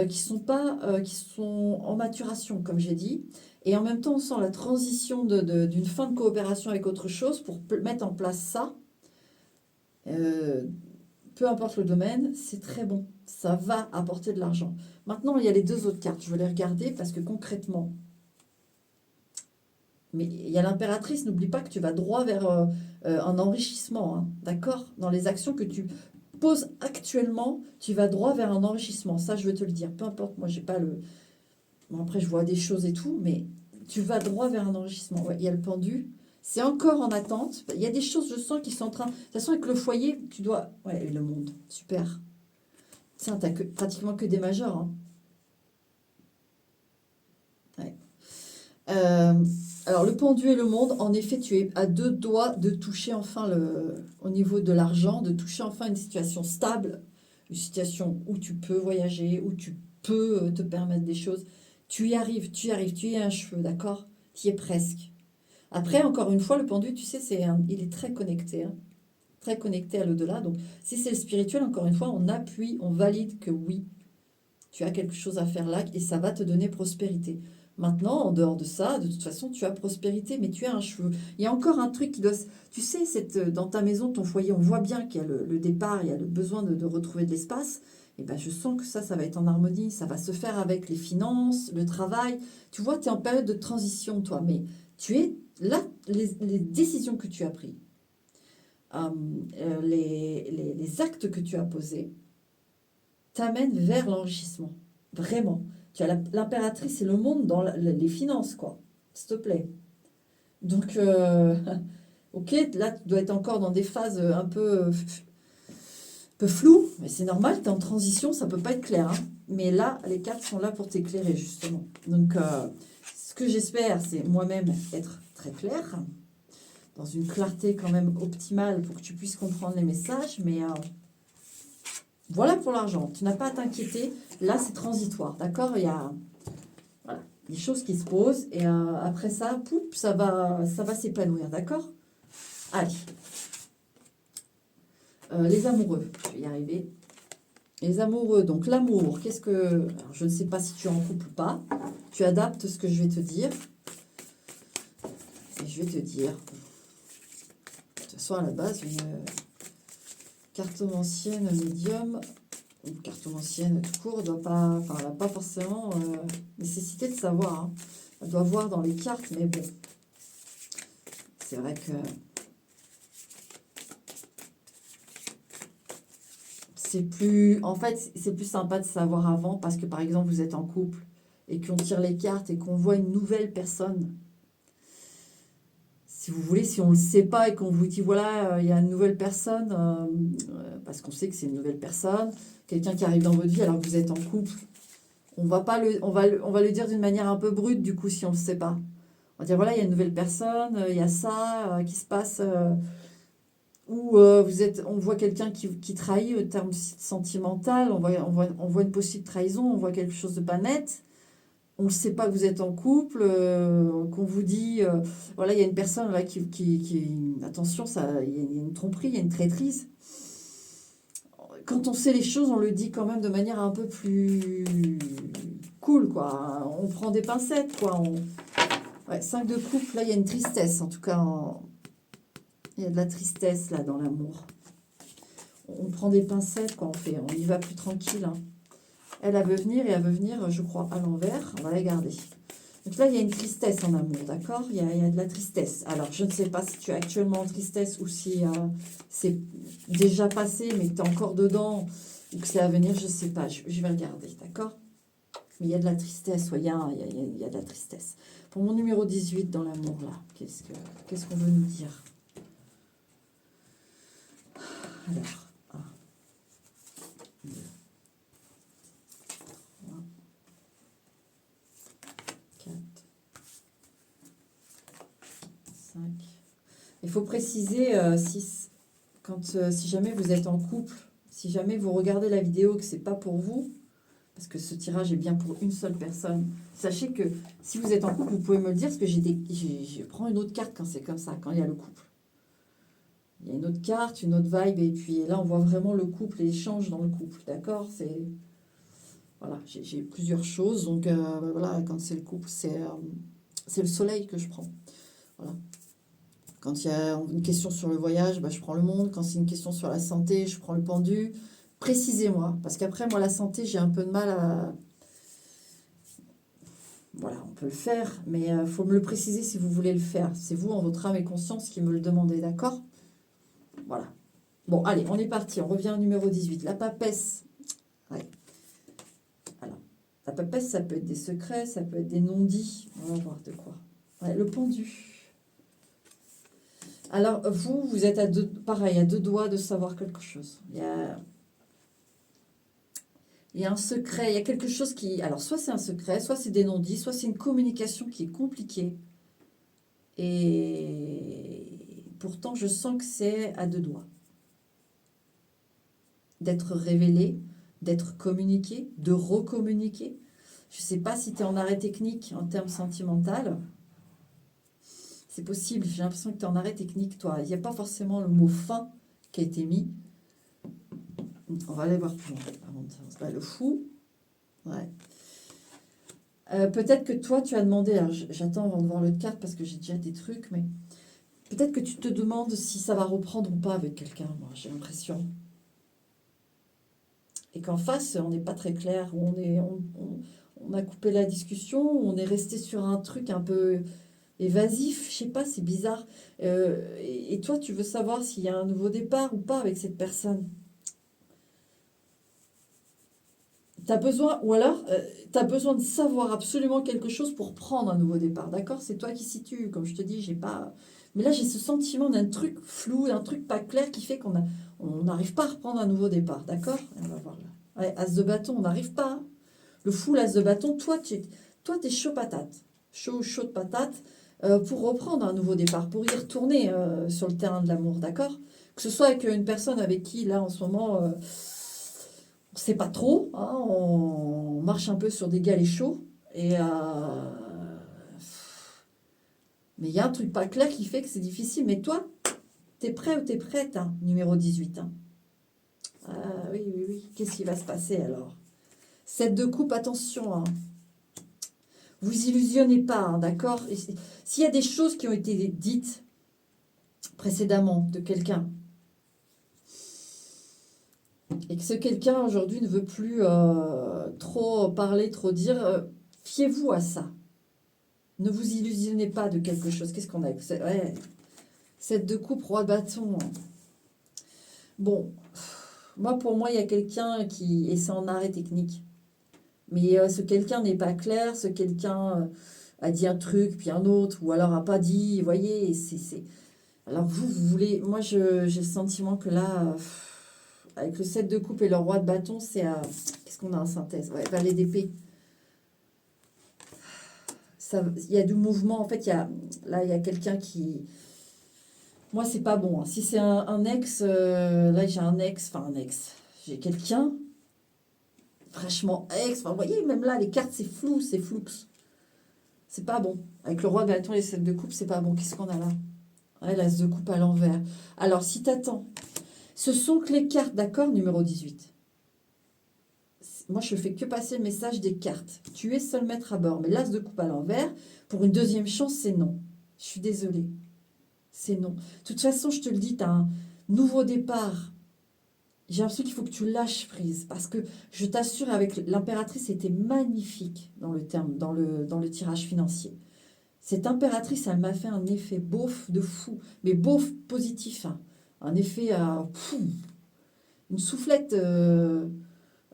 S1: Qui sont en maturation, comme j'ai dit. Et en même temps, on sent la transition d'une fin de coopération avec autre chose pour mettre en place ça. Euh, peu importe le domaine, c'est très bon. Ça va apporter de l'argent. Maintenant, il y a les deux autres cartes. Je vais les regarder parce que concrètement, mais il y a l'impératrice. N'oublie pas que tu vas droit vers un enrichissement, hein, d'accord? Dans les actions que tu poses actuellement, tu vas droit vers un enrichissement. Ça, je veux te le dire. Peu importe, moi, j'ai pas le... Bon, après, je vois des choses et tout, mais tu vas droit vers un enrichissement. Ouais, il y a le pendu. C'est encore en attente. Il y a des choses, je sens, qui sont en train... De toute façon, avec le foyer, tu dois... Ouais, et le monde. Super. Tiens, t'as pratiquement que des majeurs. Hein. Ouais. Alors, le pendu et le monde, en effet, tu es à deux doigts de toucher enfin au niveau de l'argent, de toucher enfin une situation stable, une situation où tu peux voyager, où tu peux te permettre des choses. Tu y arrives, tu y arrives, tu y es un cheveu, d'accord? Tu y es presque. Après, encore une fois, le pendu, tu sais, il est très connecté à l'au-delà. Donc, si c'est le spirituel, encore une fois, on appuie, on valide que oui, tu as quelque chose à faire là et ça va te donner prospérité. Maintenant, en dehors de ça, de toute façon, tu as prospérité, mais tu as un cheveu. Il y a encore un truc qui doit... Tu sais, dans ta maison, ton foyer, on voit bien qu'il y a le départ, il y a le besoin de retrouver de l'espace. Et ben, je sens que ça va être en harmonie. Ça va se faire avec les finances, le travail. Tu vois, tu es en période de transition, toi. Mais tu es là, les décisions que tu as prises, les actes que tu as posés, t'amènent vers l'enrichissement. Vraiment. Tu as l'impératrice et le monde dans les finances, quoi. S'il te plaît. Donc, ok, là, tu dois être encore dans des phases un peu floues, mais c'est normal, tu es en transition, ça peut pas être clair. Hein. Mais là, les cartes sont là pour t'éclairer, justement. Donc, ce que j'espère, c'est moi-même être très claire, dans une clarté quand même optimale pour que tu puisses comprendre les messages, mais... voilà pour l'argent. Tu n'as pas à t'inquiéter. Là, c'est transitoire. D'accord? Il y a voilà, des choses qui se posent. Et après ça, poup, ça va s'épanouir. D'accord? Allez. Les amoureux. Je vais y arriver. Les amoureux. Donc, l'amour. Qu'est-ce que... Alors, je ne sais pas si tu es en couple ou pas. Tu adaptes ce que je vais te dire. Et je vais te dire... De toute façon, à la base, une cartomancienne médium... une cartomancienne tout court, doit pas, enfin, elle n'a pas forcément nécessité de savoir. Hein. Elle doit voir dans les cartes, mais bon, c'est vrai que c'est plus, en fait, c'est plus sympa de savoir avant parce que, par exemple, vous êtes en couple et qu'on tire les cartes et qu'on voit une nouvelle personne. Si vous voulez, si on ne le sait pas et qu'on vous dit, voilà, il y a une nouvelle personne, parce qu'on sait que c'est une nouvelle personne, quelqu'un qui arrive dans votre vie alors que vous êtes en couple, on va pas le, on va le dire d'une manière un peu brute, du coup, si on ne le sait pas. On va dire, voilà, il y a une nouvelle personne, il y a ça qui se passe, ou vous êtes, on voit quelqu'un qui trahit au terme sentimental, on voit une possible trahison, on voit quelque chose de pas net. On ne sait pas que vous êtes en couple, qu'on vous dit, voilà, il y a une personne là attention, ça, il y a une tromperie, il y a une traîtrise. Quand on sait les choses, on le dit quand même de manière un peu plus cool, quoi. On prend des pincettes, quoi. Ouais, 5 de coupe, là, il y a une tristesse, en tout cas, il y a de la tristesse, là, dans l'amour. On prend des pincettes, quoi, on y va plus tranquille, hein. Elle veut venir et elle veut venir, je crois, à l'envers. On va la garder. Donc là, il y a une tristesse en amour, d'accord? Il y a de la tristesse. Alors, je ne sais pas si tu es actuellement en tristesse ou si c'est déjà passé, mais que tu es encore dedans ou que c'est à venir, je ne sais pas. Je vais regarder, d'accord? Mais il y a de la tristesse, ouais, il y a de la tristesse. Pour mon numéro 18 dans l'amour, là, qu'est-ce qu'on veut nous dire? Alors, 1, 2, 3, 4, 5. Il faut préciser si jamais vous êtes en couple, si jamais vous regardez la vidéo que c'est pas pour vous, parce que ce tirage est bien pour une seule personne, sachez que si vous êtes en couple, vous pouvez me le dire, parce que je prends une autre carte quand c'est comme ça, quand il y a le couple. Il y a une autre carte, une autre vibe, et puis là on voit vraiment le couple et l'échange dans le couple, d'accord? Voilà, j'ai plusieurs choses, donc voilà, quand c'est le couple, c'est le soleil que je prends. Voilà. Quand il y a une question sur le voyage, bah, je prends le monde. Quand c'est une question sur la santé, je prends le pendu. Précisez-moi, parce qu'après, moi, la santé, j'ai un peu de mal à... Voilà, on peut le faire, mais il faut me le préciser si vous voulez le faire. C'est vous, en votre âme et conscience, qui me le demandez, d'accord? Voilà. Bon, allez, on est parti. On revient au numéro 18. La papesse. Ouais. Alors, la papesse, ça peut être des secrets, ça peut être des non-dits. On va voir de quoi. Ouais, le pendu. Alors, vous êtes pareil, à deux doigts de savoir quelque chose. Il y a un secret, il y a quelque chose qui... Alors, soit c'est un secret, soit c'est des non-dits, soit c'est une communication qui est compliquée. Et pourtant, je sens que c'est à deux doigts. D'être révélé, d'être communiqué, de recommuniquer. Je ne sais pas si tu es en arrêt technique en termes sentimental. C'est possible, j'ai l'impression que tu es en arrêt technique, toi. Il n'y a pas forcément le mot fin qui a été mis. On va aller voir plus loin. Le fou. Ouais. Peut-être que toi, tu as demandé, alors j'attends avant de voir l'autre carte parce que j'ai déjà des trucs, mais peut-être que tu te demandes si ça va reprendre ou pas avec quelqu'un, moi, j'ai l'impression. Et qu'en face, on n'est pas très clair, on a coupé la discussion, on est resté sur un truc un peu évasif, je sais pas, c'est bizarre. Et toi, tu veux savoir s'il y a un nouveau départ ou pas avec cette personne. T'as besoin, ou alors, tu as besoin de savoir absolument quelque chose pour prendre un nouveau départ, d'accord? C'est toi qui situes, comme je te dis, j'ai pas... Mais là, j'ai ce sentiment d'un truc flou, d'un truc pas clair qui fait on n'arrive pas à reprendre un nouveau départ, d'accord? On va voir là. Ouais, as de bâton, on n'arrive pas. Le fou, l'as de bâton, toi, t'es chaud patate. Chaud de patate pour reprendre un nouveau départ, pour y retourner sur le terrain de l'amour, d'accord? Que ce soit avec une personne avec qui, là, en ce moment... on ne sait pas trop, hein, on marche un peu sur des galets chauds. Mais il y a un truc pas clair qui fait que c'est difficile. Mais toi, t'es prêt ou t'es prête, hein, numéro 18. Hein. Ah, oui, oui, oui. Qu'est-ce qui va se passer alors? 7 de coupe, attention. Hein. Vous illusionnez pas, hein, d'accord? S'il y a des choses qui ont été dites précédemment de quelqu'un, Et que ce quelqu'un aujourd'hui ne veut plus trop parler, trop dire, fiez-vous à ça. Ne vous illusionnez pas de quelque chose. Qu'est-ce qu'on a? Ouais, 7 de coupe, roi de bâton. Bon, moi pour moi, il y a quelqu'un qui... Et c'est en arrêt technique. Mais ce quelqu'un n'est pas clair, ce quelqu'un a dit un truc, puis un autre, ou alors a pas dit, vous voyez, Alors vous voulez... Moi, j'ai le sentiment que là, avec le 7 de coupe et le roi de bâton, c'est à... Qu'est-ce qu'on a en synthèse? Ouais, valet d'épée. Il y a du mouvement, en fait, là, il y a quelqu'un qui... Moi, c'est pas bon, hein. Si c'est un ex, là, j'ai un ex, enfin un ex, j'ai quelqu'un, franchement, ex, enfin, vous voyez, même là, les cartes, c'est flou, c'est floux. C'est pas bon. Avec le roi de bâton et les 7 de coupe, c'est pas bon. Qu'est-ce qu'on a là? Ouais, l'as de coupe à l'envers. Alors, si t'attends, ce sont que les cartes, d'accord, numéro 18. Moi, je fais que passer le message des cartes. Tu es seul maître à bord, mais l'as de coupe à l'envers, pour une deuxième chance, c'est non. Je suis désolée. C'est non. De toute façon, je te le dis, tu as un nouveau départ. J'ai l'impression qu'il faut que tu lâches prise. Parce que je t'assure, avec l'impératrice, c'était magnifique dans le terme, dans le tirage financier. Cette impératrice, elle m'a fait un effet beauf de fou. Mais beauf positif, hein. Un effet une soufflette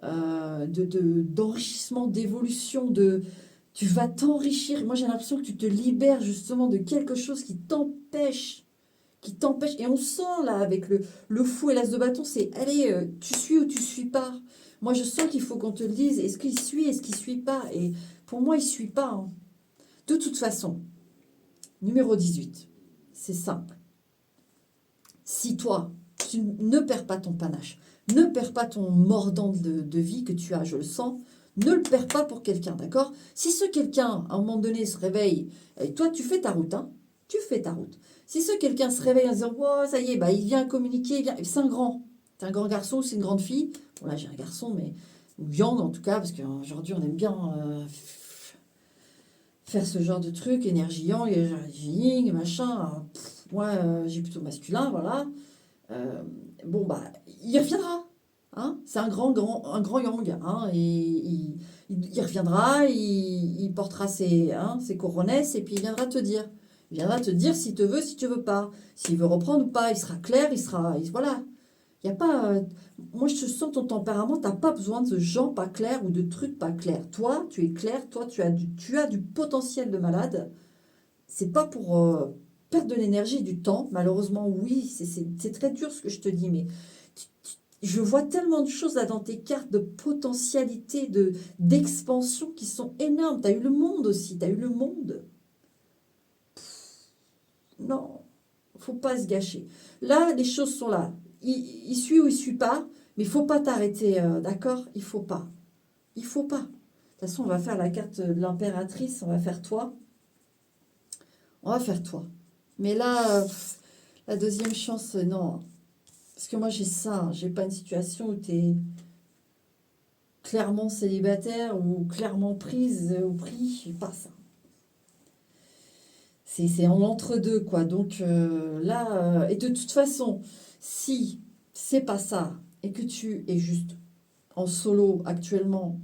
S1: d'enrichissement, d'évolution, tu vas t'enrichir. Moi, j'ai l'impression que tu te libères justement de quelque chose qui t'empêche. Et on sent là avec le fou et l'as de bâton, c'est allez, tu suis ou tu suis pas. Moi, je sens qu'il faut qu'on te le dise. Est-ce qu'il suit, est-ce qu'il suit pas? Et pour moi, il suit pas, hein. De toute façon, numéro 18, c'est simple. Si toi, tu ne perds pas ton panache, ne perds pas ton mordant de vie que tu as, je le sens, ne le perds pas pour quelqu'un, d'accord? Si ce quelqu'un, à un moment donné, se réveille, et toi, tu fais ta route, hein, tu fais ta route. Si ce quelqu'un se réveille en disant, oh, ça y est, bah, il vient communiquer, c'est un grand garçon ou c'est une grande fille. Bon, là, j'ai un garçon, mais une viande en tout cas, parce qu'aujourd'hui, on aime bien faire ce genre de truc, énergie yang, énergie yin, machin. Moi, j'ai plutôt masculin, voilà. Euh, bon, bah, il reviendra. Hein, c'est un grand yang. Hein, et il reviendra, il portera ses coronesses et puis il viendra te dire. Il viendra te dire s'il te veut, si tu veux pas. S'il veut reprendre ou pas. Il sera clair, voilà. Il y a pas. Moi, je sens ton tempérament, tu n'as pas besoin de gens pas clairs ou de trucs pas clairs. Toi, tu es clair, toi, tu as du potentiel de malade. C'est pas pour perdre de l'énergie et du temps. Malheureusement, oui, c'est très dur ce que je te dis, mais je vois tellement de choses là dans tes cartes de potentialité, d'expansion qui sont énormes. Tu as eu le monde aussi, tu as eu le monde. Non, faut pas se gâcher. Là, les choses sont là. Il suit ou il suit pas, mais il faut pas t'arrêter, d'accord? Il faut pas. Il faut pas. De toute façon, on va faire la carte de l'impératrice, on va faire toi. On va faire toi. Mais là, la deuxième chance, non. Parce que moi, j'ai ça. Hein. J'ai pas une situation où tu es clairement célibataire ou clairement prise ou pris. J'ai pas ça. C'est en entre-deux, quoi. Donc là, et de toute façon, si c'est pas ça et que tu es juste en solo actuellement,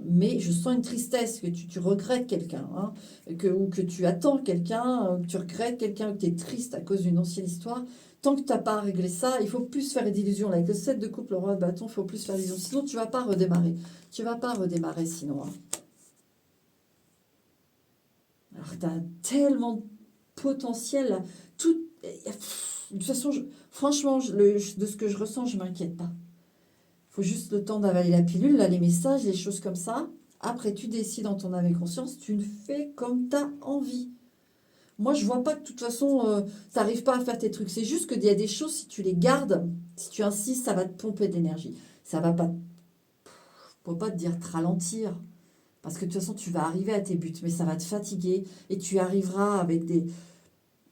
S1: mais je sens une tristesse, que tu regrettes quelqu'un, hein, ou que tu attends quelqu'un, que tu regrettes quelqu'un, que tu es triste à cause d'une ancienne histoire. Tant que tu n'as pas réglé ça, il faut plus faire d'illusions. Là, avec le 7 de coupe, le roi de bâton, il faut plus faire d'illusions. Sinon, tu ne vas pas redémarrer. Tu ne vas pas redémarrer sinon. Hein. Alors, tu as tellement de potentiel. Là. Tout, de toute façon, franchement, de ce que je ressens, je ne m'inquiète pas. Il faut juste le temps d'avaler la pilule, là, les messages, les choses comme ça. Après, tu décides en ton âme et conscience, tu le fais comme tu as envie. Moi, je vois pas que de toute façon, tu n'arrives pas à faire tes trucs. C'est juste qu'il y a des choses, si tu les gardes, si tu insistes, ça va te pomper de l'énergie. Ça va pas, je ne peux pas te dire te ralentir. Parce que de toute façon, tu vas arriver à tes buts, mais ça va te fatiguer. Et tu arriveras avec des...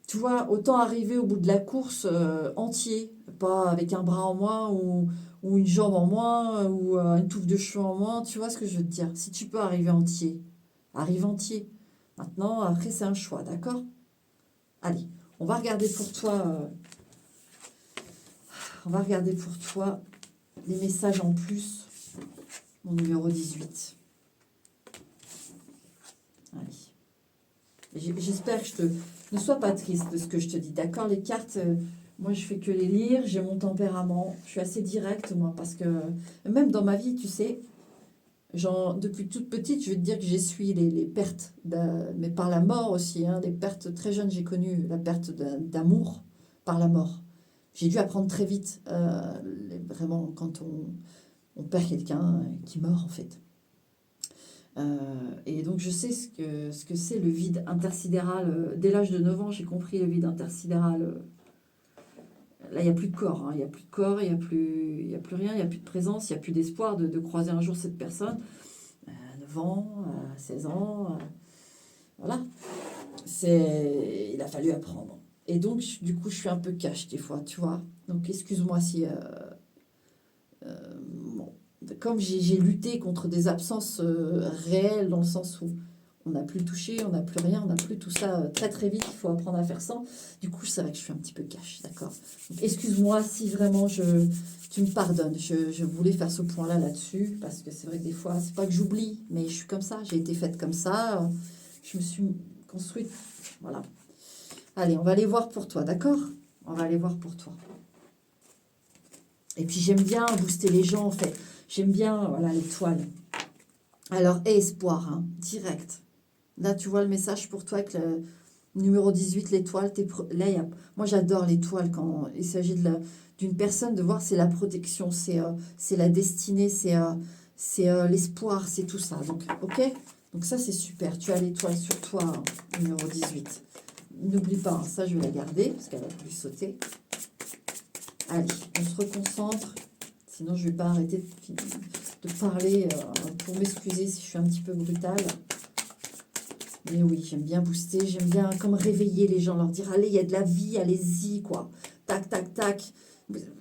S1: Tu vois, autant arriver au bout de la course entier, pas avec un bras en moins ou une jambe en moins ou une touffe de cheveux en moins. Tu vois ce que je veux te dire? Si tu peux arriver entier, arrive entier. Maintenant, après, c'est un choix, d'accord? Allez, on va regarder pour toi. On va regarder pour toi les messages en plus. Mon numéro 18. Allez. J'espère que je te... Ne sois pas triste de ce que je te dis, d'accord? Les cartes, moi je fais que les lire, j'ai mon tempérament, je suis assez directe moi, parce que même dans ma vie, tu sais, genre, depuis toute petite, je vais te dire que j'essuie les pertes, mais par la mort aussi, hein, des pertes très jeunes, j'ai connu la perte d'amour par la mort. J'ai dû apprendre très vite, vraiment, quand on perd quelqu'un qui meurt en fait. Et donc je sais ce que c'est le vide intersidéral. Dès l'âge de 9 ans, j'ai compris le vide intersidéral. Là, il n'y a plus de corps, hein, il n'y a plus de corps, il y a plus rien, il n'y a plus de présence, il n'y a plus d'espoir de croiser un jour cette personne. 9 ans, 16 ans, voilà. Il a fallu apprendre. Et donc, du coup, je suis un peu cash des fois, tu vois. Donc, excuse-moi si... bon, comme j'ai lutté contre des absences réelles, dans le sens où on n'a plus touché, on n'a plus rien, on n'a plus tout ça très très vite, il faut apprendre à faire sans. Du coup, c'est vrai que je suis un petit peu cash, d'accord. Excuse-moi si vraiment tu me pardonnes. Je voulais faire ce point-là là-dessus, parce que c'est vrai que des fois, c'est pas que j'oublie, mais je suis comme ça, j'ai été faite comme ça, je me suis construite, voilà. Allez, on va aller voir pour toi, d'accord? On va aller voir pour toi. Et puis j'aime bien booster les gens, en fait. J'aime bien, voilà, l'étoile. Alors, aie espoir, hein, direct. Là, tu vois le message pour toi avec le numéro 18, l'étoile. Là, moi, j'adore l'étoile quand il s'agit d'une personne, de voir, c'est la protection, c'est la destinée, c'est l'espoir, c'est tout ça. Donc, ok? Donc ça, c'est super. Tu as l'étoile sur toi, hein, numéro 18. N'oublie pas, hein, ça, je vais la garder, parce qu'elle va plus sauter. Allez, on se reconcentre. Sinon, je ne vais pas arrêter de parler pour m'excuser si je suis un petit peu brutale. Mais oui, j'aime bien booster, j'aime bien comme réveiller les gens, leur dire allez, il y a de la vie, allez-y, quoi. Tac, tac, tac.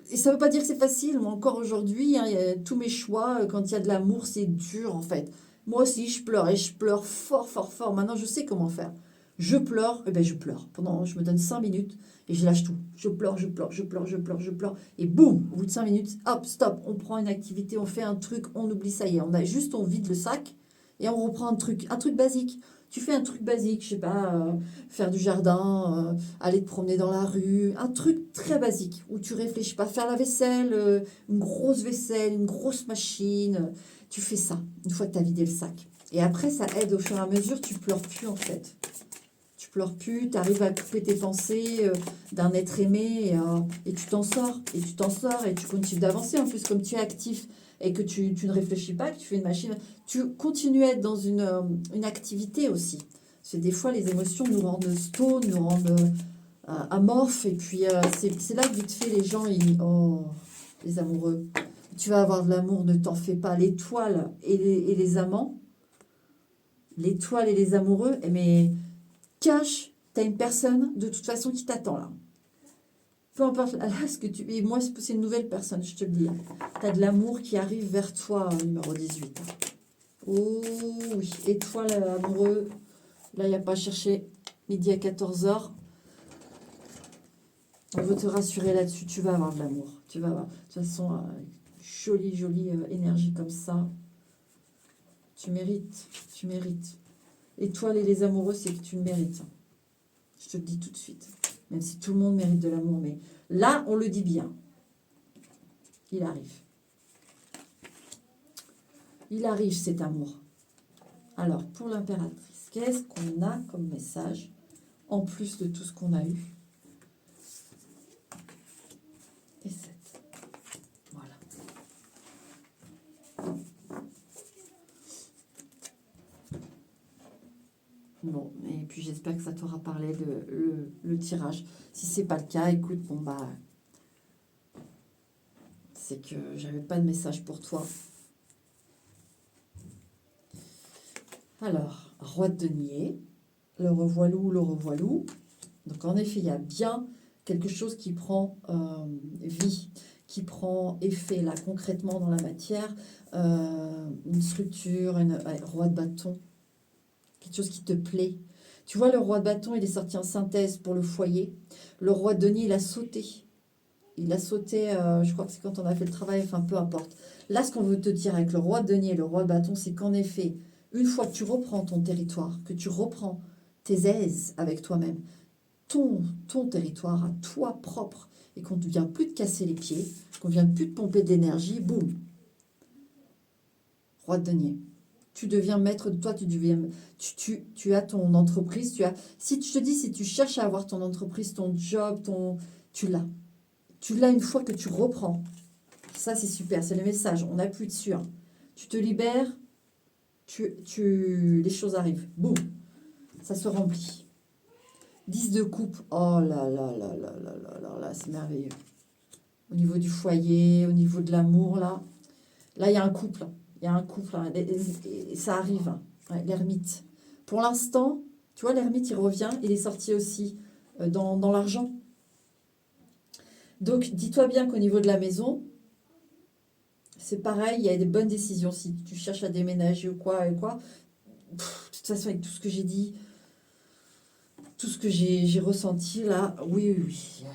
S1: Et ça ne veut pas dire que c'est facile. Moi, encore aujourd'hui, hein, tous mes choix, quand il y a de l'amour, c'est dur, en fait. Moi aussi, je pleure et je pleure fort, fort, fort. Maintenant, je sais comment faire. Je pleure, et ben je pleure. Je me donne 5 minutes et je lâche tout. Je pleure, je pleure, je pleure, je pleure, je pleure. Et boum, au bout de 5 minutes, hop, stop, on prend une activité, on fait un truc, on oublie, ça y est. On vide le sac et on reprend un truc basique. Tu fais un truc basique, je sais pas, faire du jardin, aller te promener dans la rue, un truc très basique où tu réfléchis pas, faire la vaisselle, une grosse vaisselle, une grosse machine, tu fais ça une fois que tu as vidé le sac. Et après, ça aide au fur et à mesure, tu pleures plus en fait. Tu pleures plus, tu arrives à couper tes pensées d'un être aimé et tu t'en sors, et tu t'en sors et tu continues d'avancer. En plus, comme tu es actif et que tu ne réfléchis pas, que tu fais une machine, tu continues à être dans une activité aussi. Parce que des fois, les émotions nous rendent stone, nous rendent amorphes, et puis c'est là que vite fait les gens, oh, les amoureux, tu vas avoir de l'amour, ne t'en fais pas. L'étoile et les amants, l'étoile et les amoureux, mais cache, tu as une personne de toute façon qui t'attend là. Peu importe là, ce que tu... Et moi, c'est une nouvelle personne, je te le dis. Tu as de l'amour qui arrive vers toi, numéro 18. Oh oui, étoile amoureux. Là, il n'y a pas à chercher. Midi à 14h. On veut te rassurer là-dessus. Tu vas avoir de l'amour. Tu vas avoir. De toute façon, jolie, jolie énergie comme ça. Tu mérites. Tu mérites. Étoile et les amoureux, c'est que tu le mérites. Je te le dis tout de suite. Même si tout le monde mérite de l'amour. Mais là, on le dit bien. Il arrive. Il arrive cet amour. Alors, pour l'impératrice, qu'est-ce qu'on a comme message en plus de tout ce qu'on a eu? Et 7. Voilà. Bon, et puis j'espère que ça t'aura parlé le tirage. Si c'est pas le cas, écoute, bon bah, c'est que j'avais pas de message pour toi. Alors, roi de denier, le revoilou, le revoilou. Donc en effet, il y a bien quelque chose qui prend vie, qui prend effet là concrètement dans la matière, une structure, roi de bâton, quelque chose qui te plaît. Tu vois, le roi de bâton, il est sorti en synthèse pour le foyer. Le roi de denier, il a sauté. Il a sauté, je crois que c'est quand on a fait le travail, enfin peu importe. Là, ce qu'on veut te dire avec le roi de denier, le roi de bâton, c'est qu'en effet, une fois que tu reprends ton territoire, que tu reprends tes aises avec toi-même, ton territoire à toi propre, et qu'on ne vient plus de casser les pieds, qu'on ne vient plus de pomper de l'énergie, boum, roi de denier. Tu deviens maître de toi, tu as ton entreprise, si tu te dis, si tu cherches à avoir ton entreprise, ton job, tu l'as. Tu l'as une fois que tu reprends. Ça, c'est super, c'est le message, on appuie dessus. Hein. Tu te libères, les choses arrivent. Boum, ça se remplit. 10 de coupe, oh là là là là là là là là, c'est merveilleux. Au niveau du foyer, au niveau de l'amour, là, il y a un couple. Il y a un couple, hein, et ça arrive. Hein. Ouais, l'ermite. Pour l'instant, tu vois, l'ermite, il revient, il est sorti aussi dans l'argent. Donc, dis-toi bien qu'au niveau de la maison, c'est pareil, il y a des bonnes décisions. Si tu cherches à déménager ou quoi, de toute façon, avec tout ce que j'ai dit, tout ce que j'ai ressenti là, oui, oui, oui,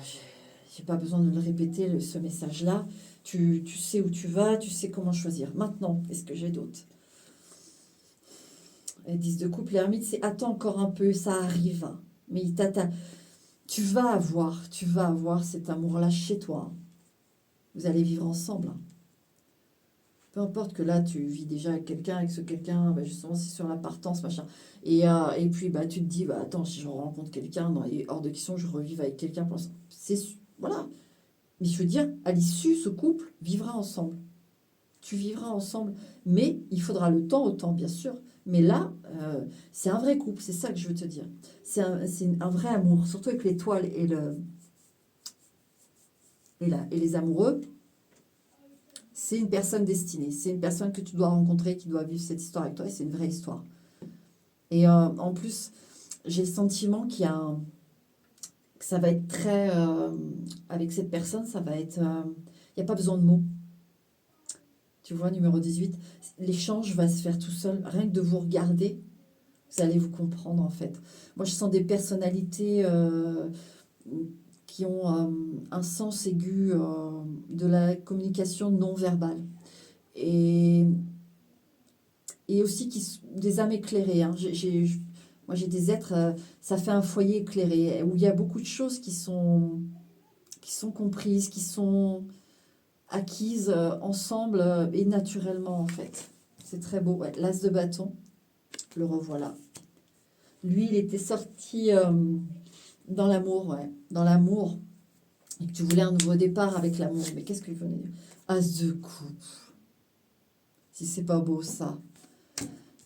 S1: j'ai pas besoin de le répéter, ce message-là. Tu sais où tu vas, tu sais comment choisir. Maintenant, est-ce que j'ai d'autres? Les 10 de couple, l'ermite, c'est attends encore un peu, ça arrive. Hein. Mais tu vas avoir cet amour-là chez toi. Hein. Vous allez vivre ensemble. Hein. Peu importe que là, tu vis déjà avec quelqu'un, avec ce quelqu'un, bah justement, c'est sur la partance, machin. Et puis, bah, tu te dis, bah, attends, si je rencontre quelqu'un, non, il est hors de question, je revive avec quelqu'un. Voilà. Mais je veux dire, à l'issue, ce couple vivra ensemble. Tu vivras ensemble. Mais il faudra le temps au temps, bien sûr. Mais là, c'est un vrai couple, c'est ça que je veux te dire. C'est un vrai amour, surtout avec l'étoile et les amoureux. C'est une personne destinée. C'est une personne que tu dois rencontrer, qui doit vivre cette histoire avec toi. Et c'est une vraie histoire. Et en plus, j'ai le sentiment que ça va être très... avec cette personne, ça va être... Il n'y a pas besoin de mots. Tu vois, numéro 18, l'échange va se faire tout seul. Rien que de vous regarder, vous allez vous comprendre en fait. Moi, je sens des personnalités qui ont un sens aigu de la communication non verbale. Et, et aussi des âmes éclairées. Hein. Moi, j'ai des êtres, ça fait un foyer éclairé, où il y a beaucoup de choses qui sont comprises, qui sont acquises ensemble et naturellement en fait. C'est très beau. Ouais. L'as de bâton, le revoilà. Lui, il était sorti dans l'amour, ouais. Dans l'amour. Et que tu voulais un nouveau départ avec l'amour. Mais qu'est-ce qu'il venait dire? As de coupe. Si c'est pas beau ça.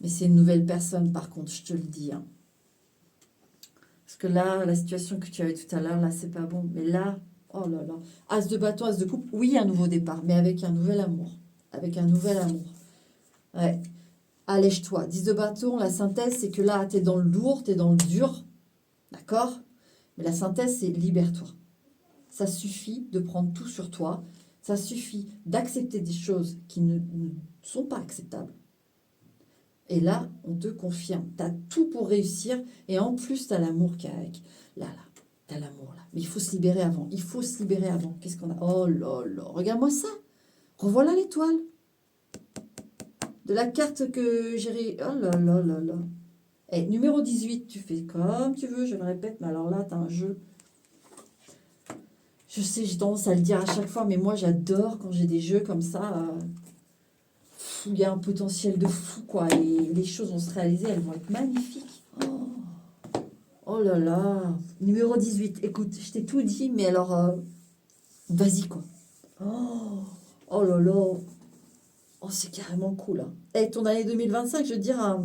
S1: Mais c'est une nouvelle personne par contre, je te le dis. Hein. Parce que là, la situation que tu avais tout à l'heure, là, c'est pas bon. Mais là, oh là là. As de bâton, as de coupe. Oui, un nouveau départ, mais avec un nouvel amour. Avec un nouvel amour. Ouais. Allège-toi. 10 de bâton, la synthèse, c'est que là, tu es dans le lourd, tu es dans le dur. D'accord? Mais la synthèse, c'est libère-toi. Ça suffit de prendre tout sur toi. Ça suffit d'accepter des choses qui ne sont pas acceptables. Et là, on te confirme. Tu as tout pour réussir. Et en plus, tu as l'amour qui est avec. Là, tu as l'amour là. Mais il faut se libérer avant. Il faut se libérer avant. Qu'est-ce qu'on a? Oh là là. Regarde-moi ça. Revoilà l'étoile. De la carte que j'ai... Oh là là là là. Et numéro 18, tu fais comme tu veux, je le répète. Mais alors là, tu as un jeu. Je sais, j'ai tendance à le dire à chaque fois. Mais moi, j'adore quand j'ai des jeux comme ça. Où il y a un potentiel de fou, quoi. Et les choses vont se réaliser. Elles vont être magnifiques. Oh. Oh là là, numéro 18. Écoute, je t'ai tout dit, mais alors, vas-y quoi. Oh, oh là là. Oh, c'est carrément cool. Hein. Et ton année 2025, je veux dire,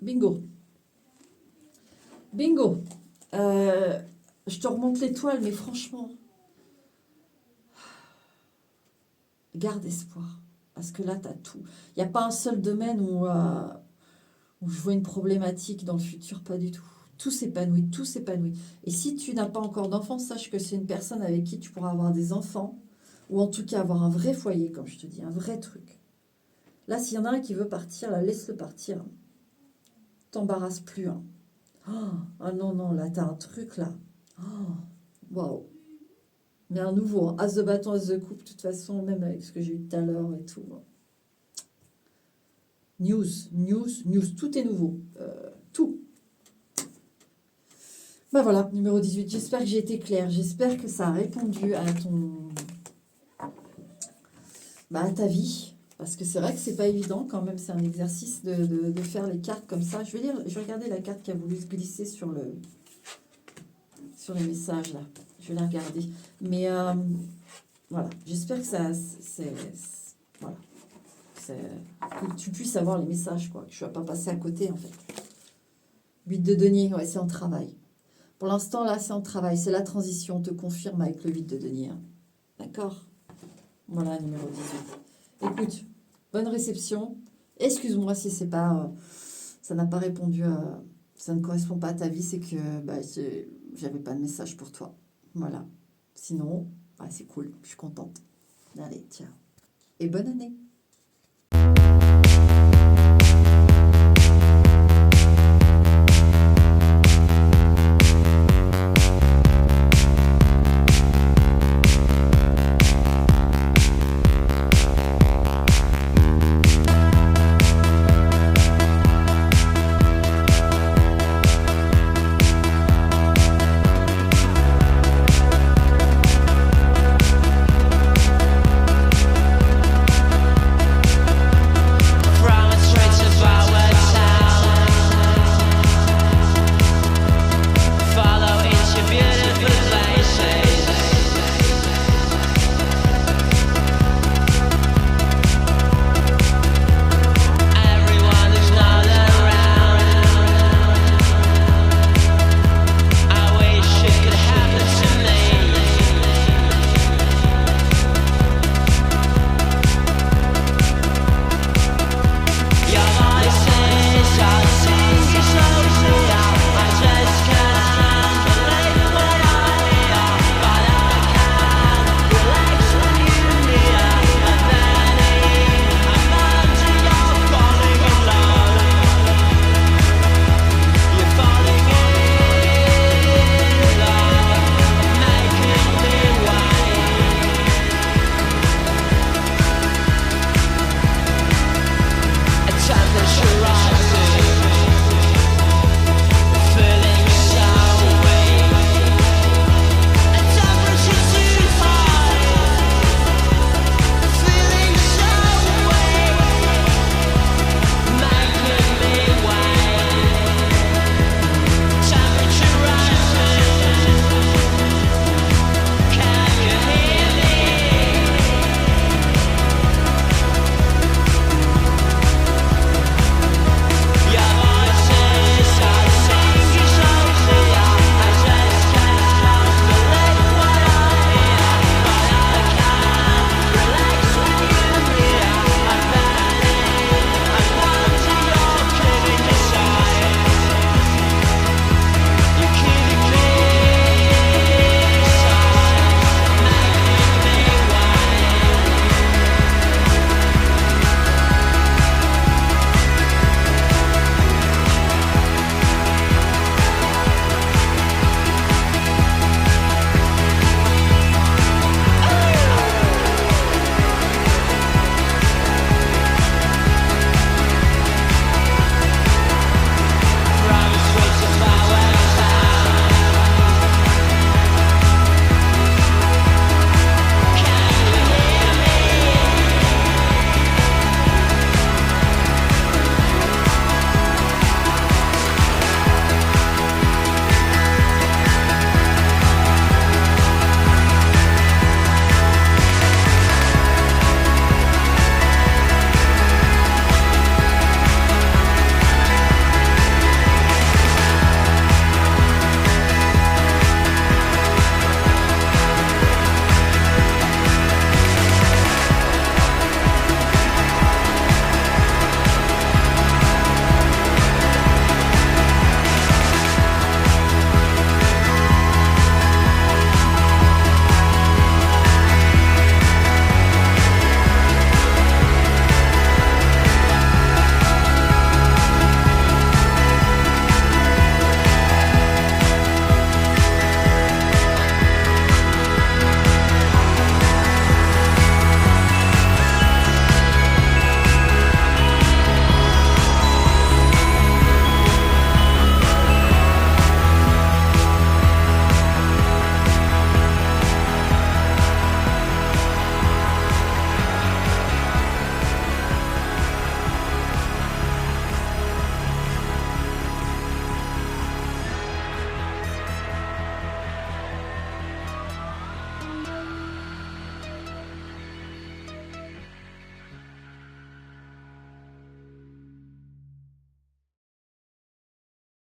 S1: bingo. Bingo. Je te remonte l'étoile, mais franchement, garde espoir. Parce que là, tu as tout. Il n'y a pas un seul domaine où je vois une problématique dans le futur, pas du tout. Tout s'épanouit, tout s'épanouit. Et si tu n'as pas encore d'enfants, sache que c'est une personne avec qui tu pourras avoir des enfants, ou en tout cas avoir un vrai foyer, comme je te dis, un vrai truc. Là, s'il y en a un qui veut partir, là, laisse-le partir. T'embarrasse plus. Hein. Oh, ah non, non, là, t'as un truc, là. Oh, waouh. Mais un nouveau, hein. As de bâton, as de coupe, de toute façon, même avec ce que j'ai eu tout à l'heure et tout. News, news, news, tout est nouveau. Tout. Bah voilà, numéro 18. J'espère que j'ai été claire. J'espère que ça a répondu à à ta vie. Parce que c'est vrai que c'est pas évident quand même. C'est un exercice de faire les cartes comme ça. Je vais regarder la carte qui a voulu se glisser sur les messages là. Je vais la regarder. Mais voilà, j'espère que voilà, que tu puisses avoir les messages, quoi. Que je ne sois pas passé à côté en fait. 8 de denier, ouais, c'est en travail. Pour l'instant, là, c'est en travail. C'est la transition, on te confirme avec le 8 de denier. D'accord? Voilà, numéro 18. Écoute, bonne réception. Excuse-moi si c'est pas, ça n'a pas répondu ça ne correspond pas à ta vie, c'est que j'avais pas de message pour toi. Voilà. Sinon, c'est cool, je suis contente. Allez, tiens. Et bonne année.